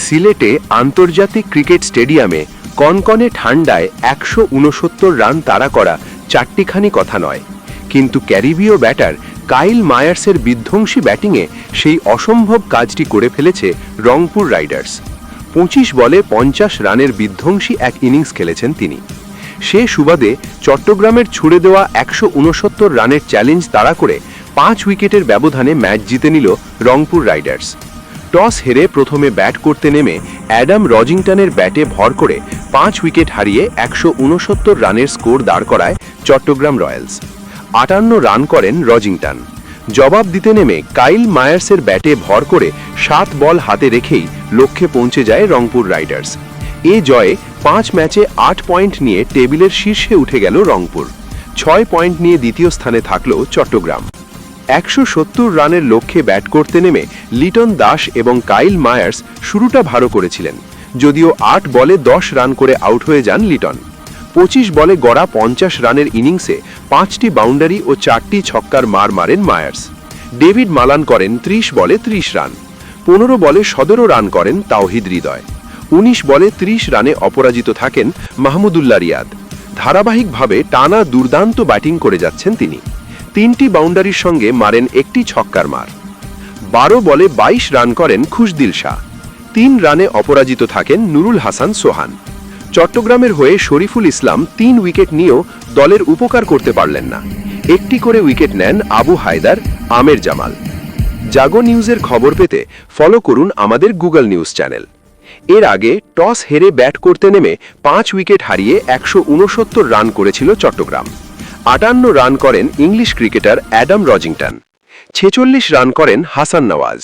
সিলেটে আন্তর্জাতিক ক্রিকেট স্টেডিয়ামে কনকনে ঠান্ডায় ১৬৯ রান তাড়া করা চারটিখানি কথা নয়, কিন্তু ক্যারিবীয় ব্যাটার কাইল মায়ার্সের বিধ্বংসী ব্যাটিংয়ে সেই অসম্ভব কাজটি করে ফেলেছে রংপুর রাইডার্স। ২৫ বলে ৫০ রানের বিধ্বংসী এক ইনিংস খেলেছেন তিনি। সে সুবাদে চট্টগ্রামের ছুড়ে দেওয়া ১৬৯ রানের চ্যালেঞ্জ তাড়া করে ৫ উইকেটের ব্যবধানে ম্যাচ জিতে নিল রংপুর রাইডার্স। টস হেরে প্রথমে ব্যাট করতে নেমে অ্যাডাম রজিংটনের ব্যাটে ভর করে ৫ উইকেট হারিয়ে ১৬৯ রানের স্কোর দাঁড় করায় চট্টগ্রাম রয়্যালস। ৫৮ রান করেন রজিংটন। জবাব দিতে নেমে কাইল মায়ার্সের ব্যাটে ভর করে ৭ বল হাতে রেখেই লক্ষ্যে পৌঁছে যায় রংপুর রাইডার্স। এ জয়ে ৫ ম্যাচে ৮ পয়েন্ট নিয়ে টেবিলের শীর্ষে উঠে গেল রংপুর। ৬ পয়েন্ট নিয়ে দ্বিতীয় স্থানে থাকল চট্টগ্রাম। ১৭০ রানের লক্ষ্যে ব্যাট করতে নেমে লিটন দাস এবং কাইল মায়ার্স শুরুটা ভালো করেছিলেন, যদিও ৮ বলে ১০ রান করে আউট হয়ে যান লিটন। ২৫ বলে গড়া ৫০ রানের ইনিংসে ৫টি বাউন্ডারি ও ৪টি ছক্কার মার মারেন মায়ার্স। ডেভিড মালান করেন ৩০ বলে ৩০ রান। ১৫ বলে ১৭ রান করেন তাওহিদ হৃদয়। ১৯ বলে ৩০ রানে অপরাজিত থাকেন মাহমুদুল্লাহ রিয়াদ। ধারাবাহিকভাবে টানা দুর্দান্ত ব্যাটিং করে যাচ্ছেন তিনি। ৩টি বাউন্ডারির সঙ্গে মারেন একটি ছক্কার মার। ১২ বলে ২২ রান করেন খুশদিল শাহ। ৩ রানে অপরাজিত থাকেন নুরুল হাসান সোহান। চট্টগ্রামের হয়ে শরীফুল ইসলাম ৩ উইকেট নিয়েও দলের উপকার করতে পারলেন না। একটি করে উইকেট নেন আবু হায়দার, আমের জামাল। জাগো নিউজের খবর পেতে ফলো করুন আমাদের গুগল নিউজ চ্যানেল। এর আগে টস হেরে ব্যাট করতে নেমে ৫ উইকেট হারিয়ে ১৬৯ রান করেছিল চট্টগ্রাম। ৫৮ রান করেন ইংলিশ ক্রিকেটার অ্যাডাম রজিংটন। ৪৬ রান করেন হাসান নওয়াজ।